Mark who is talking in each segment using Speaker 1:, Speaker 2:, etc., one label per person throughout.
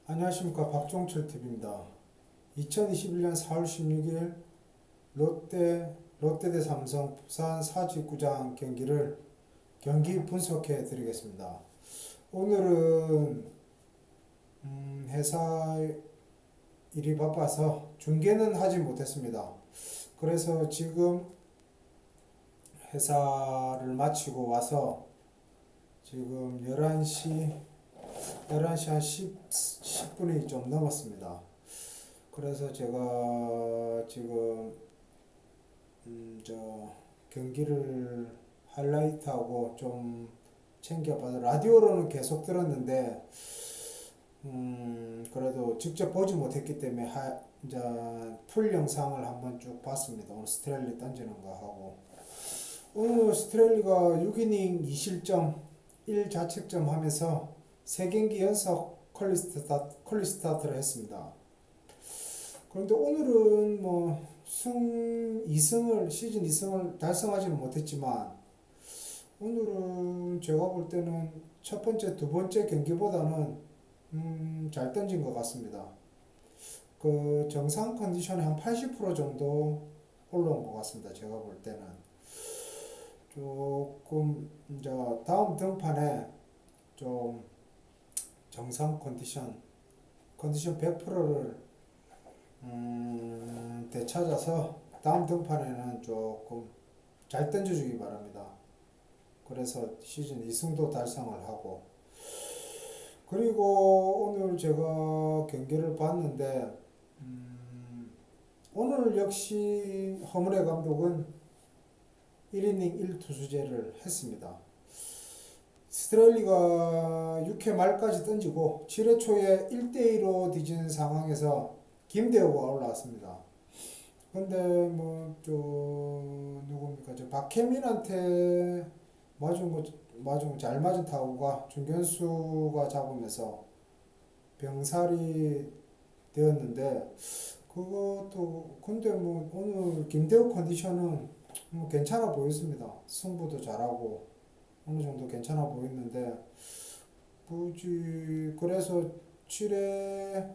Speaker 1: 안녕하십니까, 박종철 TV입니다. 2021년 4월 16일 롯데 대 삼성 부산 사직구장 경기를 경기 분석해 드리겠습니다. 오늘은 회사 일이 바빠서 중계는 하지 못했습니다. 그래서 지금 회사를 마치고 와서 지금 11시 한 10분이 좀 넘었습니다. 그래서 제가 지금 저 경기를 하이라이트하고 좀 챙겨봐서 라디오로는 계속 들었는데 그래도 직접 보지 못했기 때문에 이제 풀 영상을 한번 쭉 봤습니다. 오늘 스트렐리 던지는 거 하고 오늘 스트렐리가 6이닝 2실점 1자책점 하면서 3경기 연속 퀄리스타트를 했습니다. 그런데 오늘은 뭐 시즌 2승을 달성하지는 못했지만 오늘은 제가 볼 때는 첫 번째, 두 번째 경기보다는 잘 던진 것 같습니다. 그 정상 컨디션이 한 80% 정도 올라온 것 같습니다. 제가 볼 때는 조금 이제 다음 등판에 좀 정상 컨디션 100%를 되찾아서 다음 등판에는 조금 잘 던져주기 바랍니다. 그래서 시즌 2승도 달성을 하고 그리고 오늘 제가 경기를 봤는데 오늘 역시 허물의 감독은 1이닝 1투수제를 했습니다. 스트렐리가 6회 말까지 던지고 7회 초에 1대2로 뒤진 상황에서 김대호가 올라왔습니다. 근데 누굽니까? 저 박혜민한테 잘 맞은 타구가 중견수가 잡으면서 병살이 되었는데 그것도 근데 오늘 김대호 컨디션은 괜찮아 보였습니다. 승부도 잘하고 어느 정도 괜찮아 보였는데 굳이 그래서 7회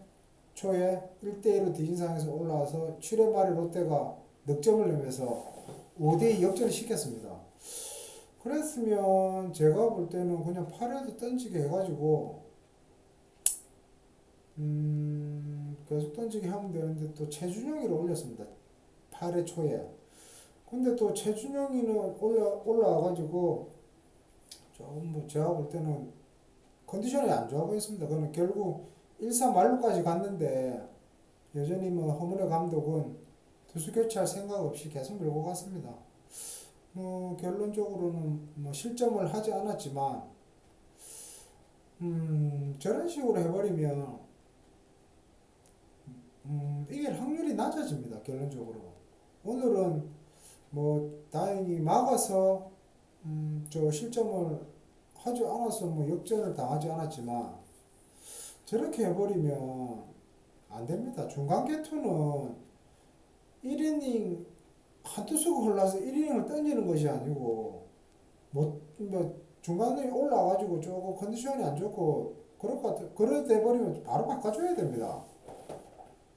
Speaker 1: 초에 1대1로 뒤진 상황에서 올라와서 7회 말에 롯데가 넉점을 내면서 5대2 역전을 시켰습니다. 그랬으면 제가 볼 때는 그냥 8회도 던지게 해가지고 계속 던지게 하면 되는데 또 최준영이를 올렸습니다. 8회 초에. 근데 또 최준영이는 올라와가지고 조금 제가 볼 때는 컨디션이 안 좋아 보였습니다. 그는 결국 1사 말루까지 갔는데 여전히 허문의 감독은 투수 교체할 생각 없이 계속 밀고 갔습니다. 결론적으로는 실점을 하지 않았지만 저런 식으로 해버리면 이길 확률이 낮아집니다. 결론적으로 오늘은 다행히 막아서 저 실점을 하지 않아서 역전을 당하지 않았지만 저렇게 해버리면 안 됩니다. 중간 개투는 1이닝 한 투수가 흘러서 1이닝을 던지는 것이 아니고 중간에 올라와가지고 조금 컨디션이 안 좋고 그래 돼버리면 바로 바꿔줘야 됩니다.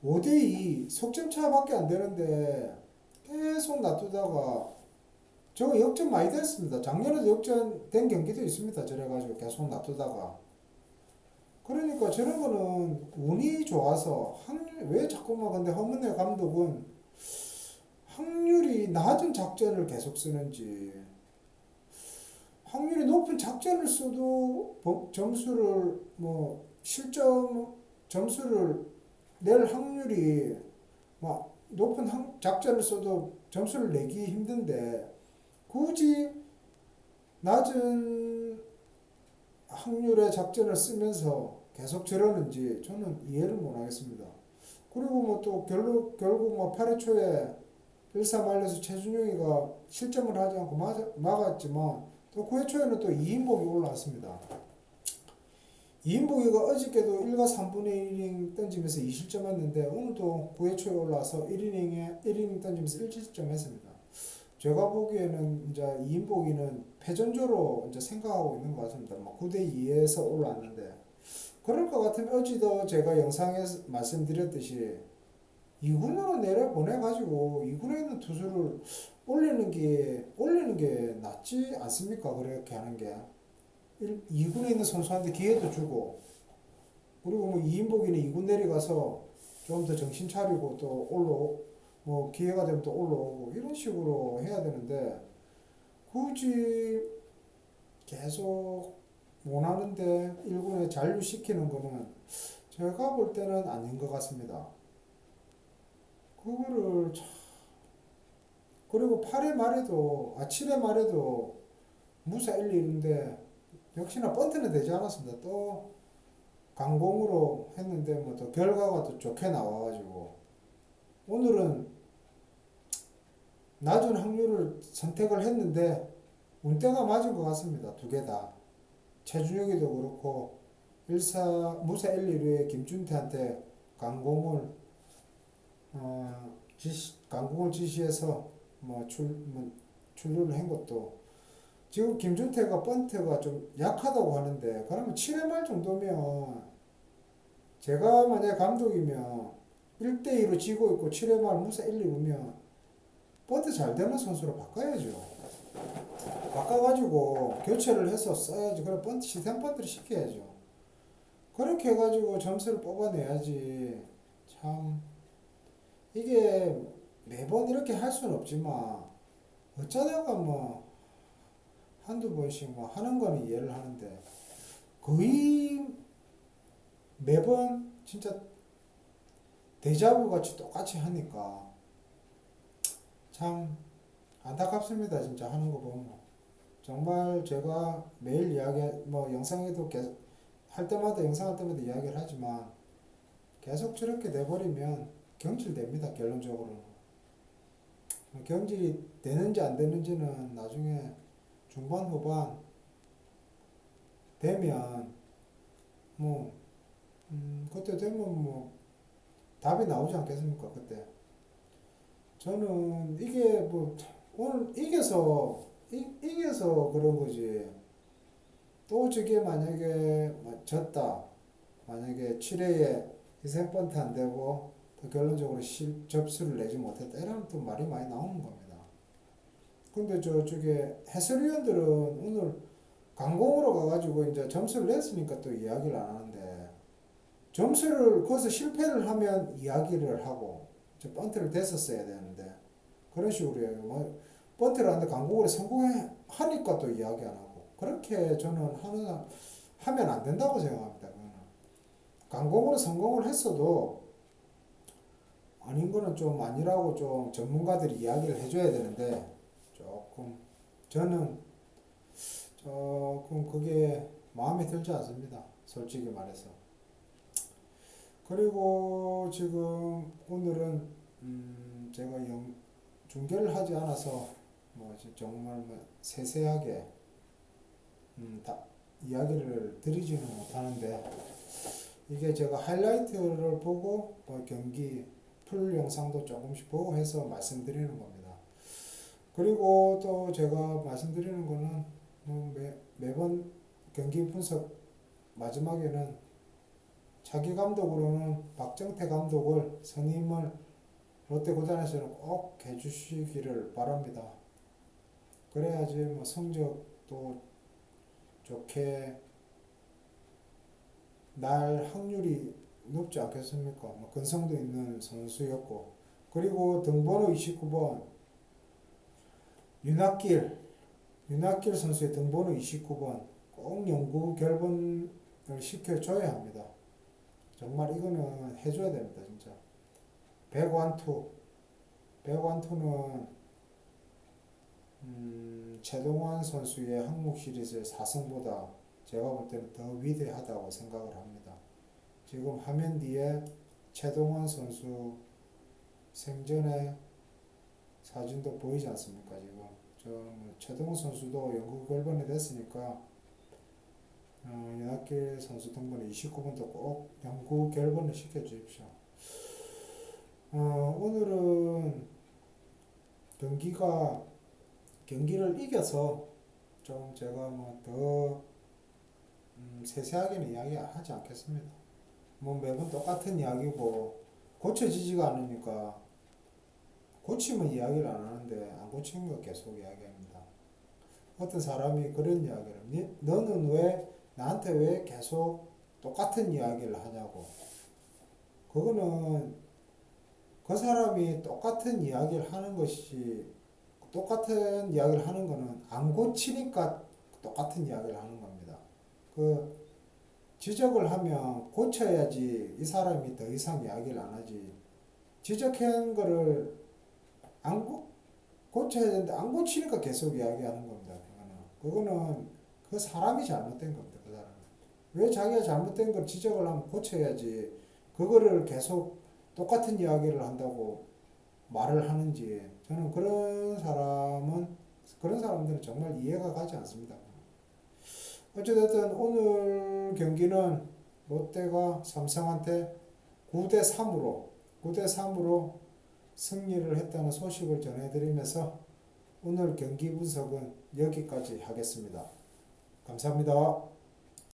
Speaker 1: 5대2 석점 밖에 안 되는데 계속 놔두다가 저거 역전 많이 됐습니다. 작년에도 역전된 경기도 있습니다. 저래가지고 계속 놔두다가 그러니까 저런 거는 운이 좋아서 왜 자꾸만 근데 허문회 감독은 확률이 낮은 작전을 계속 쓰는지 확률이 높은 작전을 써도 점수를 실점 점수를 낼 확률이 높은 작전을 써도 점수를 내기 힘든데 굳이 낮은 확률의 작전을 쓰면서 계속 저러는지 저는 이해를 못 하겠습니다. 그리고 또 결국 8회 초에 1사 말려서 최준용이가 실점을 하지 않고 막았지만 또 9회 초에는 또 이인복이 올라왔습니다. 이인복이가 어저께도 1과 3분의 1이닝 던지면서 2실점 했는데 오늘도 9회 초에 올라와서 1이닝 던지면서 1실점 했습니다. 제가 보기에는 이제 이인복이는 패전조로 이제 생각하고 있는 것 같습니다. 9대2에서 올라왔는데 그럴 것 같으면 어제도 제가 영상에서 말씀드렸듯이 2군으로 내려보내가지고 2군에 있는 투수를 올리는 게 낫지 않습니까? 그렇게 하는 게 2군에 있는 선수한테 기회도 주고 그리고 뭐 이인복이는 2군 내려가서 좀 더 정신 차리고 또 뭐 기회가 되면 또 올라오고 이런 식으로 해야 되는데 굳이 계속 원하는데 1군에 잔류시키는 거는 제가 볼 때는 아닌 것 같습니다. 그거를 그리고 8회 말에도 7회 말에도 무사 1, 2인데 역시나 번트는 되지 않았습니다. 또 강공으로 했는데 뭐 또 결과가 또 좋게 나와가지고 오늘은 낮은 확률을 선택을 했는데 운때가 맞은 것 같습니다. 두 개 다. 최준혁이도 그렇고 무사 1, 2루에 김준태한테 강공을 강공을 지시해서 뭐 출루를 한 것도 지금 김준태가 번트가 좀 약하다고 하는데 그러면 7회 말 정도면 제가 만약 감독이면 1대2로 지고 있고 7회 말 무사 1, 2루면 번트 잘 되는 선수로 바꿔야죠. 바꿔가지고 교체를 해서 써야지. 그래 번트 시즌 번트를 시켜야죠. 그렇게 해가지고 점수를 뽑아내야지. 참 이게 매번 이렇게 할 수는 없지만 어쩌다가 뭐 한두 번씩 뭐 하는 거는 이해를 하는데 거의 매번 진짜 데자부 같이 똑같이 하니까 참 안타깝습니다. 진짜 하는 거 보면. 정말 제가 매일 뭐 영상에도 계속 할 때마다 영상할 때마다 이야기를 하지만 계속 저렇게 돼버리면 경질됩니다. 결론적으로는. 경질이 되는지 안 되는지는 나중에 중반 후반 되면 뭐 그때 되면 뭐 답이 나오지 않겠습니까? 그때 저는 이게 뭐 오늘 이겨서 그런 거지. 또 저게 만약에 졌다. 만약에 7회에 희생번트 안 되고 또 결론적으로 접수를 내지 못했다. 이러면 또 말이 많이 나오는 겁니다. 근데 저쪽에 해설위원들은 오늘 강공으로 가가지고 이제 점수를 냈으니까 또 이야기를 안 하는데 점수를 거기서 실패를 하면 이야기를 하고 저 번트를 됐었어야 되는데 그런 식으로 해요. 뭐 번트를 하는데 강공으로 성공하니까 또 이야기 안 하고 그렇게 저는 하면 안 된다고 생각합니다. 그거는. 강공으로 성공을 했어도 아닌 거는 좀 아니라고 좀 전문가들이 이야기를 해줘야 되는데 조금 저는 조금 그게 마음에 들지 않습니다. 솔직히 말해서. 그리고 지금 오늘은 제가 중계를 하지 않아서 뭐 정말 뭐 세세하게 다 이야기를 드리지는 못하는데 이게 제가 하이라이트를 보고 뭐 경기 풀 영상도 조금씩 보고 해서 말씀드리는 겁니다. 그리고 또 제가 말씀드리는 거는 매번 경기 분석 마지막에는 차기 감독으로는 박정태 감독을 선임을 롯데 구단에서는 꼭 해주시기를 바랍니다. 그래야지 뭐 성적도 좋게 날 확률이 높지 않겠습니까? 뭐 근성도 있는 선수였고 그리고 등번호 29번 윤학길 선수의 등번호 29번 꼭 영구 결번을 시켜줘야 합니다. 정말 이거는 해줘야 됩니다. 진짜 백완투는 최동환 선수의 한국 시리즈의 4승보다 제가 볼 때는 더 위대하다고 생각을 합니다. 지금 화면 뒤에 최동환 선수 생전에 사진도 보이지 않습니까? 지금 최동환 선수도 영국 결번이 됐으니까 윤학길 선수 등번호 29번도 꼭 영국 결번을 시켜주십시오. 오늘은 경기를 이겨서 좀 제가 뭐 더 세세하게는 이야기하지 않겠습니다. 뭐 매번 똑같은 이야기고 고쳐지지가 않으니까 고치면 이야기를 안 하는데 안 고치는 거 계속 이야기합니다. 어떤 사람이 그런 이야기를 너는 왜 나한테 왜 계속 똑같은 이야기를 하냐고. 그거는 그 사람이 똑같은 이야기를 하는 것이 똑같은 이야기를 하는 거는 안 고치니까 똑같은 이야기를 하는 겁니다. 그 지적을 하면 고쳐야지 이 사람이 더 이상 이야기를 안 하지. 지적한 거를 안 고쳐야 되는데 안 고치니까 계속 이야기하는 겁니다. 그거는 그 사람이 잘못된 겁니다. 그 사람. 왜 자기가 잘못된 걸 지적을 하면 고쳐야지 그거를 계속 똑같은 이야기를 한다고 말을 하는지 저는 그런 사람들은 정말 이해가 가지 않습니다. 어찌됐든 오늘 경기는 롯데가 삼성한테 9대3으로 승리를 했다는 소식을 전해드리면서 오늘 경기 분석은 여기까지 하겠습니다. 감사합니다.